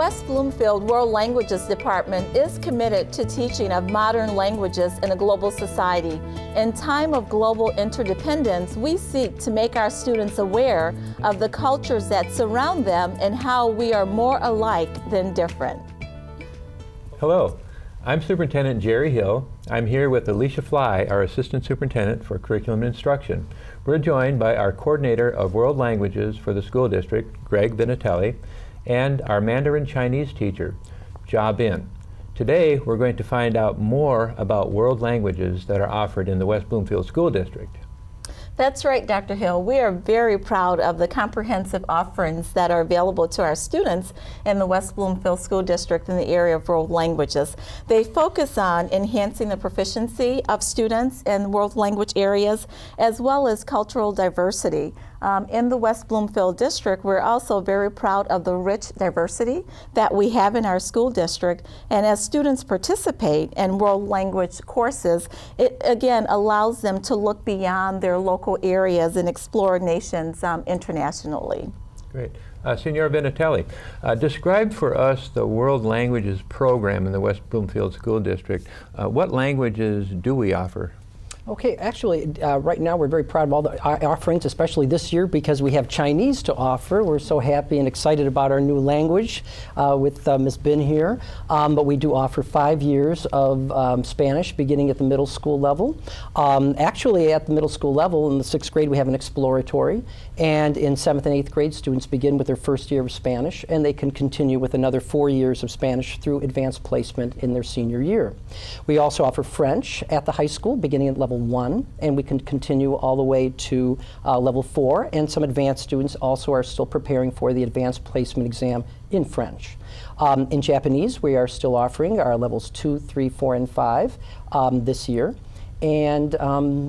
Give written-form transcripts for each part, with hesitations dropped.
West Bloomfield World Languages Department is committed to teaching of modern languages in a global society. In time of global interdependence, we seek to make our students aware of the cultures that surround them and how we are more alike than different. Hello, I'm Superintendent Gerald Hill. I'm here with Alesia Flye, our Assistant Superintendent for Curriculum and Instruction. We're joined by our Coordinator of World Languages for the school district, Greg Vennettilli, and our Mandarin Chinese teacher, Jia Bin. Today, we're going to find out more about world languages that are offered in the West Bloomfield School District. That's right, Dr. Hill. We are very proud of the comprehensive offerings that are available to our students in the West Bloomfield School District in the area of world languages. They focus on enhancing the proficiency of students in world language areas as well as cultural diversity. In the West Bloomfield District, we're also very proud of the rich diversity that we have in our school district. And as students participate in world language courses, it again allows them to look beyond their local areas and explore nations internationally. Great. Senor Vennettilli, describe for us the World Languages program in the West Bloomfield School District. What languages do we offer? Okay, actually, right now we're very proud of all the offerings, especially this year because we have Chinese to offer. We're so happy and excited about our new language with Ms. Bin here. But we do offer 5 years of Spanish beginning at the middle school level. Actually, at the middle school level, in the 6th grade, we have an exploratory. And in 7th and 8th grade, students begin with their first year of Spanish, and they can continue with another 4 years of Spanish through advanced placement in their senior year. We also offer French at the high school, beginning at level 1, and we can continue all the way to level 4, and some advanced students also are still preparing for the advanced placement exam in French. In Japanese, we are still offering our levels 2, 3, 4, and 5 this year, and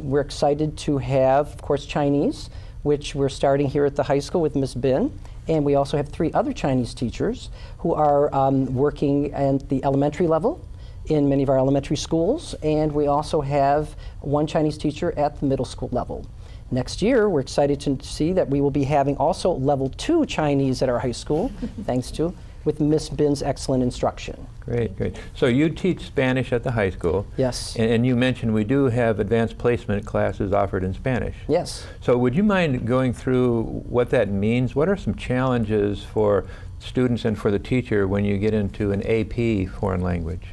we're excited to have, of course, Chinese, which we're starting here at the high school with Ms. Bin. And we also have 3 other Chinese teachers who are working at the elementary level in many of our elementary schools. And we also have 1 Chinese teacher at the middle school level. Next year, we're excited to see that we will be having also level 2 Chinese at our high school, thanks to, with Ms. Bin's excellent instruction. Great, great. So you teach Spanish at the high school. Yes. And you mentioned we do have advanced placement classes offered in Spanish. Yes. So would you mind going through what that means? What are some challenges for students and for the teacher when you get into an AP foreign language?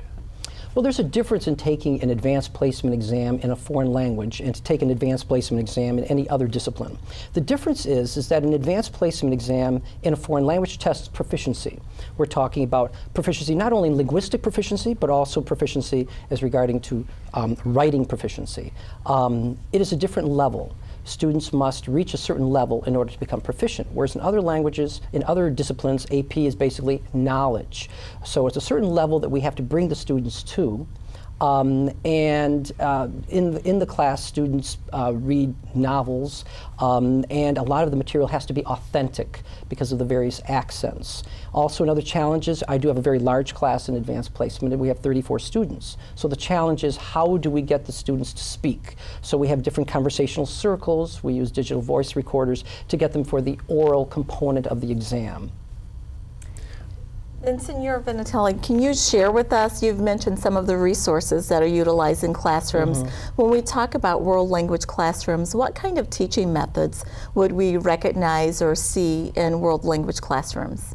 Well, there's a difference in taking an advanced placement exam in a foreign language and to take an advanced placement exam in any other discipline. The difference is that an advanced placement exam in a foreign language tests proficiency. We're talking about proficiency, not only linguistic proficiency, but also proficiency as regarding to writing proficiency. It is a different level. Students must reach a certain level in order to become proficient, whereas in other languages, in other disciplines, AP is basically knowledge. So it's a certain level that we have to bring the students to. In the class, students read novels, and a lot of the material has to be authentic because of the various accents. Also, another challenge is I do have a very large class in advanced placement, and we have 34 students. So the challenge is how do we get the students to speak? So we have different conversational circles. We use digital voice recorders to get them for the oral component of the exam. And Senor Vennettilli, can you share with us, you've mentioned some of the resources that are utilized in classrooms. When we talk about world language classrooms, what kind of teaching methods would we recognize or see in world language classrooms?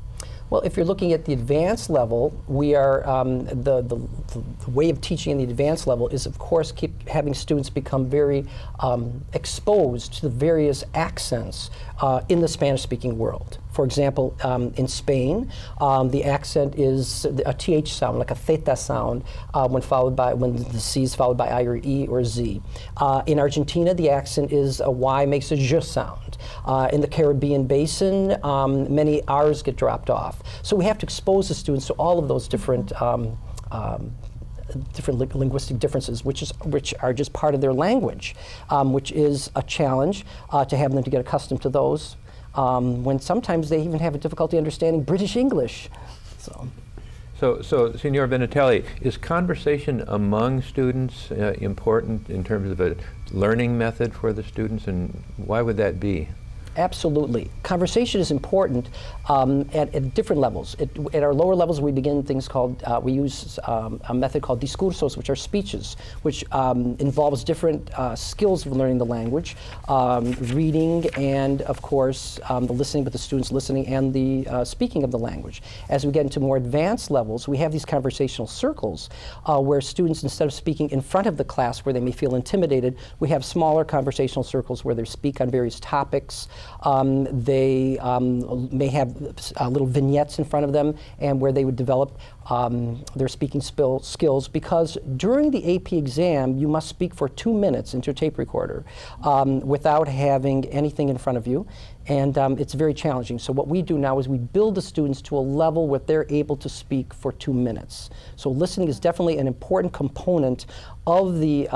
Well, if you're looking at the advanced level, we are the way of teaching in the advanced level is, of course, keep having students become very exposed to the various accents in the Spanish-speaking world. For example, in Spain, the accent is a TH sound, like a theta sound, when the C is followed by I or E or Z. In Argentina, the accent is a Y makes a J sound. In the Caribbean basin, many R's get dropped off. So we have to expose the students to all of those different linguistic differences, which are just part of their language, which is a challenge to have them to get accustomed to those. When sometimes they even have a difficulty understanding British English. So, Senor Vennettilli, is conversation among students important in terms of a learning method for the students, and why would that be? Absolutely. Conversation is important at different levels. At our lower levels, we begin things called, we use a method called discursos, which are speeches, which involves different skills of learning the language, reading and, of course, the listening, but the students listening and the speaking of the language. As we get into more advanced levels, we have these conversational circles where students, instead of speaking in front of the class where they may feel intimidated, we have smaller conversational circles where they speak on various topics. They may have little vignettes in front of them, and where they would develop their speaking skills, because during the AP exam you must speak for 2 minutes into a tape recorder without having anything in front of you, and it's very challenging. So what we do now is we build the students to a level where they're able to speak for 2 minutes. So listening is definitely an important component of the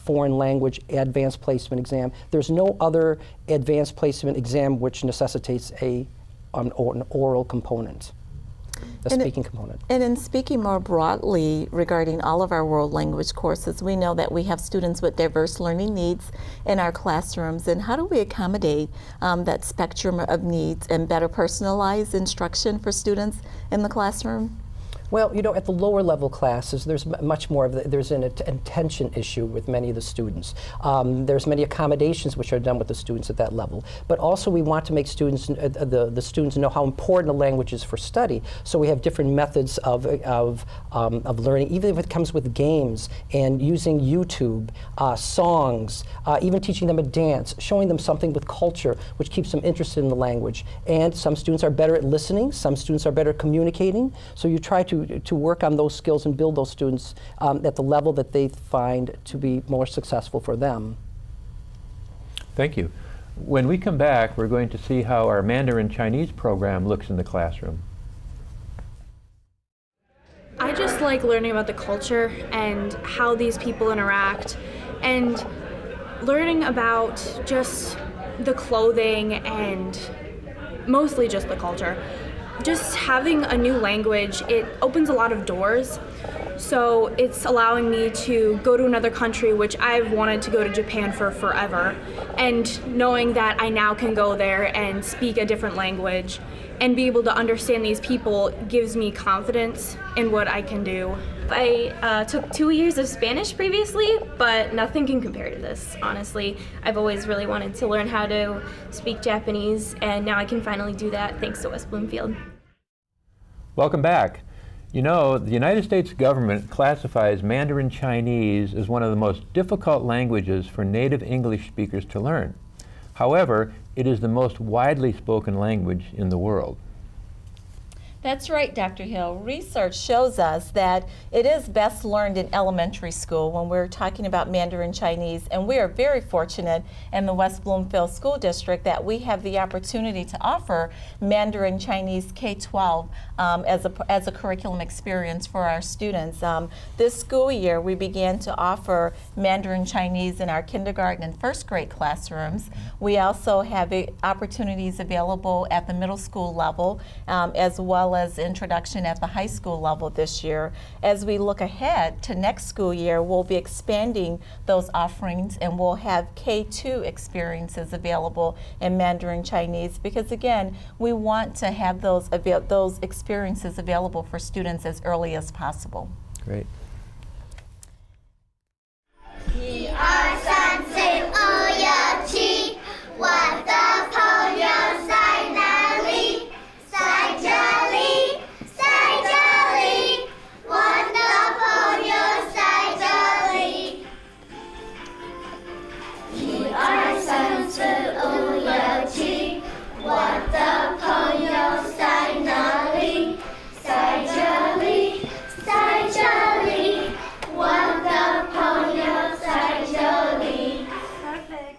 foreign language advanced placement exam. There's no other advanced placement exam which necessitates an oral component. A speaking component. And in speaking more broadly regarding all of our world language courses, we know that we have students with diverse learning needs in our classrooms. And how do we accommodate that spectrum of needs and better personalized instruction for students in the classroom? Well, you know, at the lower level classes, there's much more of there's an attention issue with many of the students. There's many accommodations which are done with the students at that level. But also we want to make students, the students know how important a language is for study. So we have different methods of learning, even if it comes with games and using YouTube, songs, even teaching them a dance, showing them something with culture, which keeps them interested in the language. And some students are better at listening, some students are better at communicating. So you try to work on those skills and build those students at the level that they find to be more successful for them. Thank you. When we come back, we're going to see how our Mandarin Chinese program looks in the classroom. I just like learning about the culture and how these people interact, and learning about just the clothing and mostly just the culture. Just having a new language, it opens a lot of doors. So it's allowing me to go to another country, which I've wanted to go to Japan for forever. And knowing that I now can go there and speak a different language and be able to understand these people gives me confidence in what I can do. I took 2 years of Spanish previously, but nothing can compare to this, honestly. I've always really wanted to learn how to speak Japanese, and now I can finally do that thanks to West Bloomfield. Welcome back. You know, the United States government classifies Mandarin Chinese as one of the most difficult languages for native English speakers to learn. However, it is the most widely spoken language in the world. That's right, Dr. Hill. Research shows us that it is best learned in elementary school when we're talking about Mandarin Chinese, and we are very fortunate in the West Bloomfield School District that we have the opportunity to offer Mandarin Chinese K-12 as a curriculum experience for our students. This school year, we began to offer Mandarin Chinese in our kindergarten and first grade classrooms. We also have opportunities available at the middle school level, as well well as introduction at the high school level this year. As we look ahead to next school year, we'll be expanding those offerings, and we'll have K-2 experiences available in Mandarin Chinese, because again, we want to have those experiences available for students as early as possible. Great. 1、2、3、4、5、6、7，我的朋友在哪里？在这里，在这里，我的朋友在这里。1、2、3、4、5、6、7，我的朋友在哪里？在这里，在这里，我的朋友在这里。Perfect.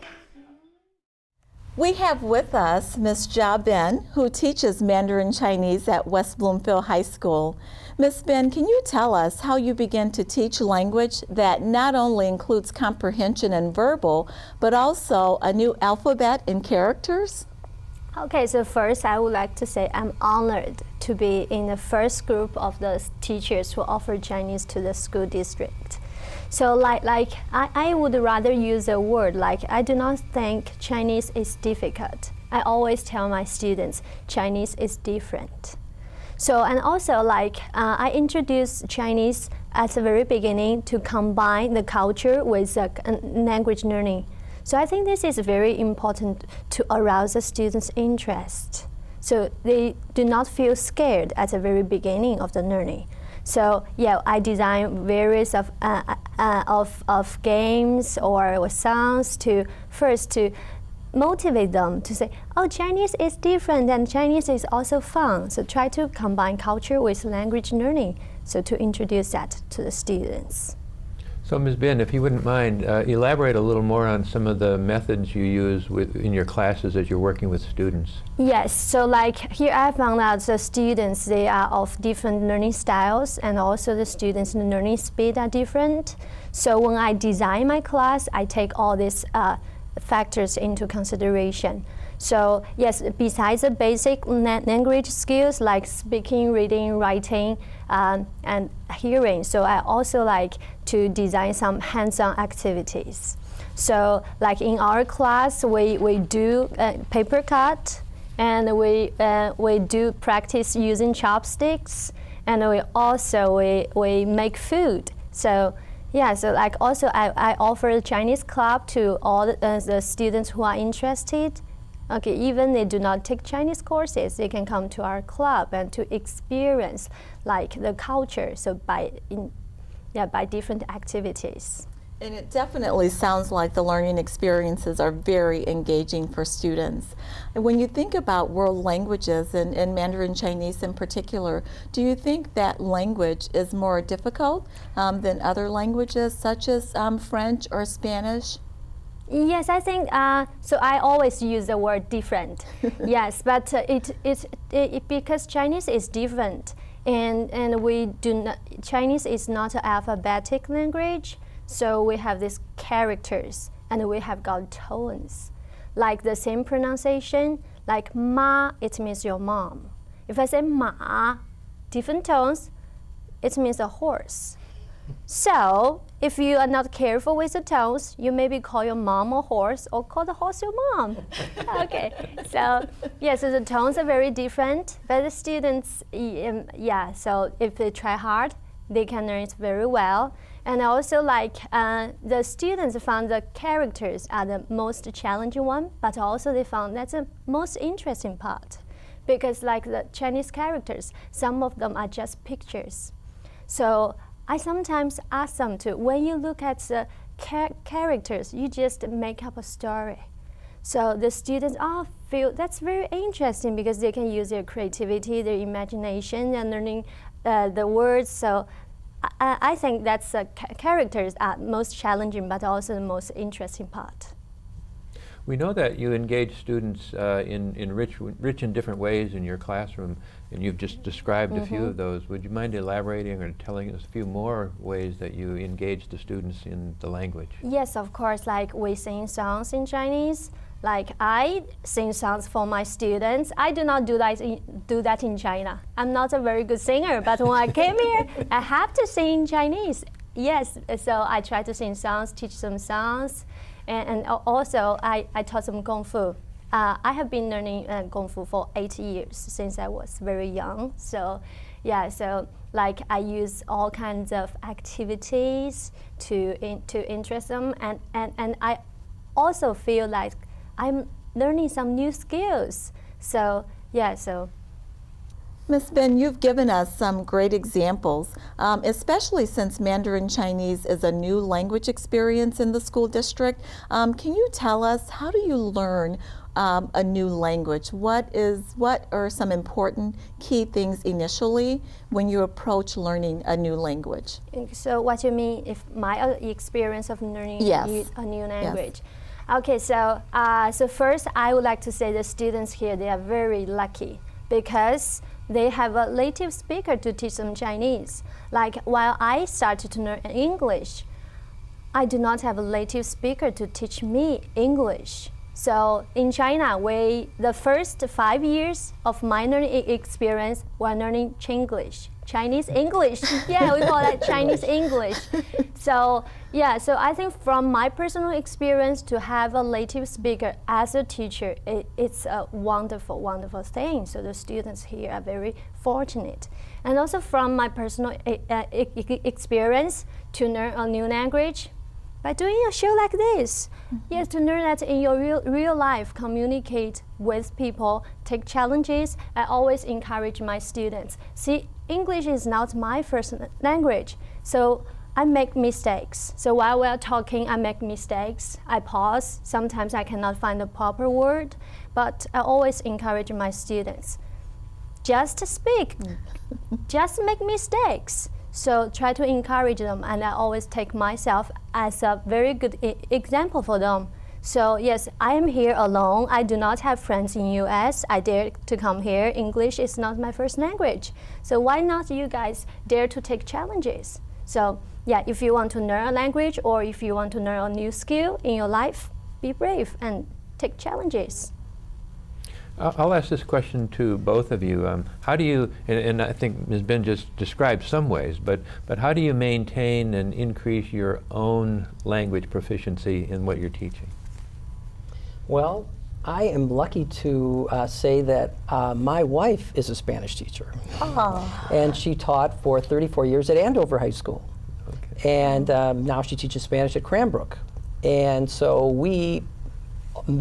We have with us Ms. Jia Ben, who teaches Mandarin Chinese at West Bloomfield High School. Ms. Ben, can you tell us how you begin to teach language that not only includes comprehension and verbal, but also a new alphabet and characters? Okay, so first I would like to say I'm honored to be in the first group of the teachers who offer Chinese to the school district. So I would rather use a word like I do not think Chinese is difficult. I always tell my students Chinese is different. So, and also I introduce Chinese at the very beginning to combine the culture with language learning. So I think this is very important to arouse the students' interest. So they do not feel scared at the very beginning of the learning. So yeah, I design various of games or songs to motivate them to say, oh, Chinese is different and Chinese is also fun. So try to combine culture with language learning, so to introduce that to the students. So Ms. Ben, if you wouldn't mind, elaborate a little more on some of the methods you use in your classes as you're working with students. Yes, so here I found out the students, they are of different learning styles, and also the students' learning speed are different. So when I design my class, I take all these factors into consideration. So yes, besides the basic language skills like speaking, reading, writing, and hearing, so I also like to design some hands-on activities. So in our class, we do paper cut, and we do practice using chopsticks, and we also we make food. So yeah, so also I offer a Chinese club to all the students who are interested. Okay, even they do not take Chinese courses, they can come to our club and to experience the culture. So by different activities. And it definitely sounds like the learning experiences are very engaging for students. And when you think about world languages and Mandarin Chinese in particular, do you think that language is more difficult than other languages such as French or Spanish? Yes, I think so. I always use the word different. Yes, but because Chinese is different, and we do not. Chinese is not an alphabetic language, so we have these characters, and we have got tones, like the same pronunciation. Like ma, it means your mom. If I say ma, different tones, it means a horse. So if you are not careful with the tones, you maybe call your mom a horse or call the horse your mom. Okay, so yeah, so the tones are very different, but the students, yeah, so if they try hard, they can learn it very well. And also the students found the characters are the most challenging one, but also they found that's the most interesting part. Because the Chinese characters, some of them are just pictures. So I sometimes ask them to, when you look at the characters, you just make up a story. So the students feel that's very interesting because they can use their creativity, their imagination, and learning the words. So I think that's the characters are most challenging, but also the most interesting part. We know that you engage students in rich and different ways in your classroom, and you've just described a few of those. Would you mind elaborating or telling us a few more ways that you engage the students in the language? Yes, of course, we sing songs in Chinese, Like I sing songs for my students. I do not do that in China. I'm not a very good singer, but when I came here, I have to sing in Chinese. Yes, so I try to sing songs, teach some songs, and also I taught some Kung Fu. I have been learning Kung Fu for 8 years since I was very young. So yeah, so like I use all kinds of activities to interest them, and I also feel like I'm learning some new skills. So yeah, so. Ms. Ben, you've given us some great examples, especially since Mandarin Chinese is a new language experience in the school district. Can you tell us, how do you learn a new language? What are some important key things initially when you approach learning a new language? So what you mean, if my experience of learning Yes. a new language? Yes. Okay, so so first I would like to say the students here, they are very lucky because they have a native speaker to teach them Chinese. Like while I started to learn English, I do not have a native speaker to teach me English. So in China, the first 5 years of my learning experience were learning Chinglish, Chinese English. Yeah, we call that Chinese English. So yeah, so I think from my personal experience to have a native speaker as a teacher, it's a wonderful, wonderful thing. So the students here are very fortunate. And also from my personal experience to learn a new language, by doing a show like this, yes, to learn that in your real life, communicate with people, take challenges. I always encourage my students. See, English is not my first language, so I make mistakes. So while we're talking, I make mistakes. I pause. Sometimes I cannot find the proper word, but I always encourage my students. Just speak, just make mistakes. So try to encourage them, and I always take myself as a very good example for them. So yes, I am here alone. I do not have friends in US. I dare to come here. English is not my first language. So why not you guys dare to take challenges? So yeah, if you want to learn a language or if you want to learn a new skill in your life, be brave and take challenges. I'll ask this question to both of you. How do you, and I think Ms. Ben just described some ways, but how do you maintain and increase your own language proficiency in what you're teaching? Well, I am lucky to say that my wife is a Spanish teacher. Oh. And she taught for 34 years at Andover High School. Okay. And now she teaches Spanish at Cranbrook. And so we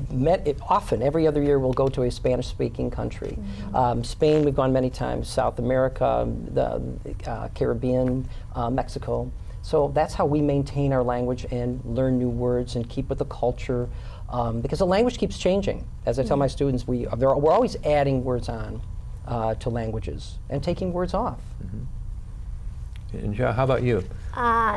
met it often. Every other year we'll go to a Spanish-speaking country. Mm-hmm. Spain, we've gone many times. South America, the Caribbean, Mexico. So that's how we maintain our language and learn new words and keep with the culture. Because the language keeps changing. As I tell my students, we're always adding words on to languages and taking words off. Mm-hmm. And Zhao, how about you?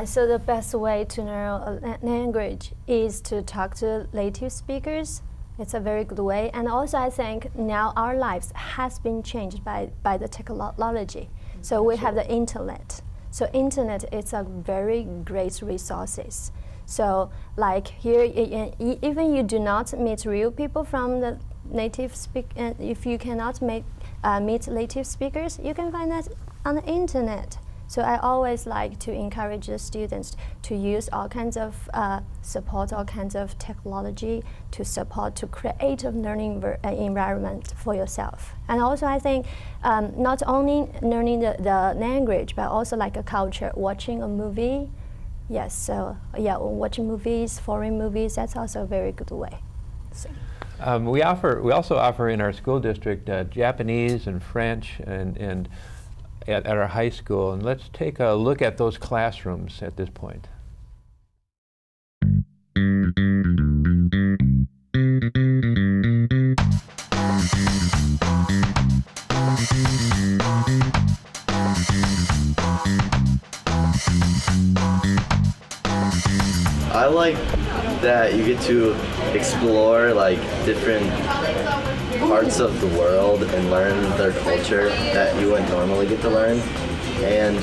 So the best way to learn a language is to talk to native speakers. It's a very good way. And also I think now our lives has been changed by the technology. So we have the internet. So internet is a very great resources. So like here, even you do not meet real people from the native if you cannot meet native speakers, you can find that on the internet. So I always like to encourage the students to use all kinds of support, all kinds of technology to create a learning environment for yourself. And also I think not only learning the language, but also like a culture, watching a movie. Yes, so yeah, watching movies, foreign movies, that's also a very good way. So. We also offer in our school district Japanese and French and at our high school, and let's take a look at those classrooms at this point. I like that you get to explore like different parts of the world and learn their culture that you wouldn't normally get to learn, and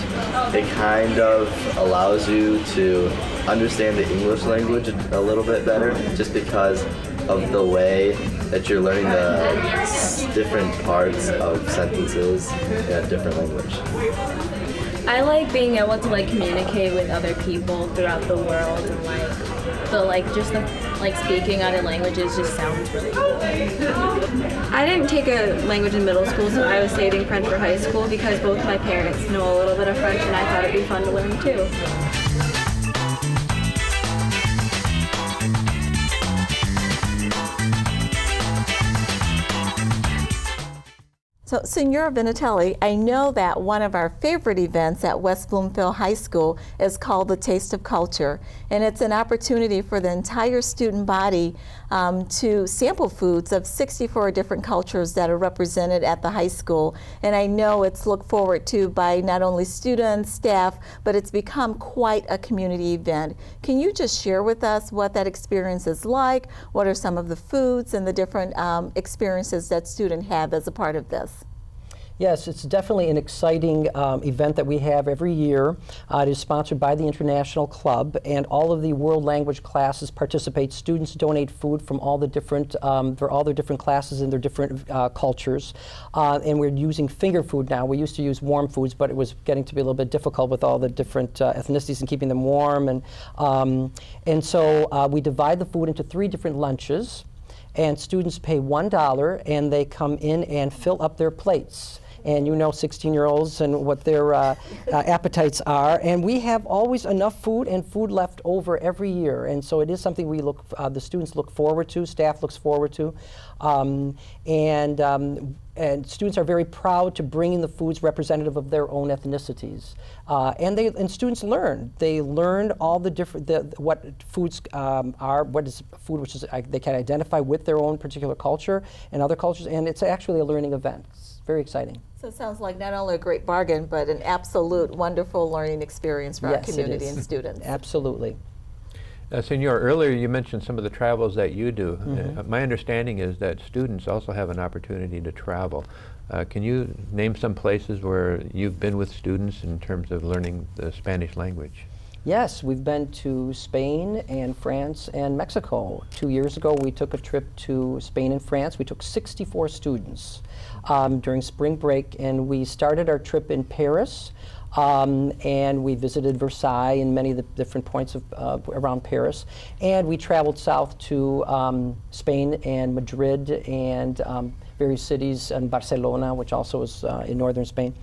it kind of allows you to understand the English language a little bit better, just because of the way that you're learning the different parts of sentences in a different language. I like being able to like communicate with other people throughout the world, and like speaking other languages just sounds really cool. I didn't take a language in middle school, so I was saving French for high school because both my parents know a little bit of French, and I thought it'd be fun to learn too. So, Senora Vennettilli, I know that one of our favorite events at West Bloomfield High School is called the Taste of Culture, and it's an opportunity for the entire student body to sample foods of 64 different cultures that are represented at the high school. And I know it's looked forward to by not only students, staff, but it's become quite a community event. Can you just share with us what that experience is like? What are some of the foods and the different experiences that students have as a part of this? Yes, it's definitely an exciting event that we have every year. It is sponsored by the International Club, and all of the world language classes participate. Students donate food from all the different, for all their different classes and their different cultures. And we're using finger food now. We used to use warm foods, but it was getting to be a little bit difficult with all the different ethnicities and keeping them warm. And so we divide the food into 3 different lunches, and students pay $1, and they come in and fill up their plates. And you know 16-year-olds and what their appetites are. And we have always enough food and food left over every year. And so it is something we the students look forward to, staff looks forward to. And students are very proud to bring in the foods representative of their own ethnicities. And students learn. They learn all the different, what foods are, what is food which is they can identify with their own particular culture and other cultures. And it's actually a learning event. It's very exciting. So it sounds like not only a great bargain, but an absolute wonderful learning experience for our community and students. Absolutely. Senor, earlier you mentioned some of the travels that you do. Mm-hmm. My understanding is that students also have an opportunity to travel. Can you name some places where you've been with students in terms of learning the Spanish language? Yes, we've been to Spain and France and Mexico. 2 years ago, we took a trip to Spain and France. We took 64 students during spring break, and we started our trip in Paris, and we visited Versailles and many of the different points of, around Paris. And we traveled south to Spain and Madrid and various cities, and Barcelona, which also is in northern Spain.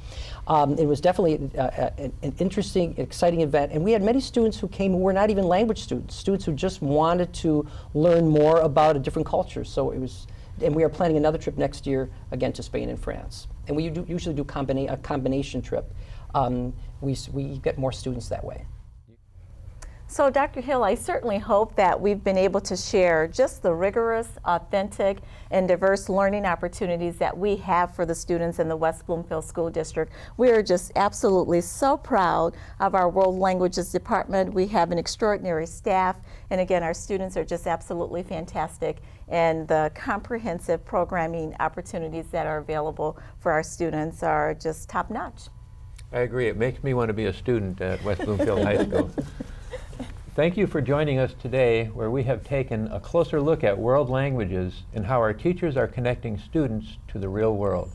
It was definitely an interesting, exciting event, and we had many students who came who were not even language students who just wanted to learn more about a different culture. So it was, and we are planning another trip next year, again to Spain and France. And we usually do a combination trip. We get more students that way. So Dr. Hill, I certainly hope that we've been able to share just the rigorous, authentic, and diverse learning opportunities that we have for the students in the West Bloomfield School District. We are just absolutely so proud of our World Languages Department. We have an extraordinary staff, and again, our students are just absolutely fantastic, and the comprehensive programming opportunities that are available for our students are just top-notch. I agree. It makes me want to be a student at West Bloomfield High School. Thank you for joining us today, where we have taken a closer look at world languages and how our teachers are connecting students to the real world.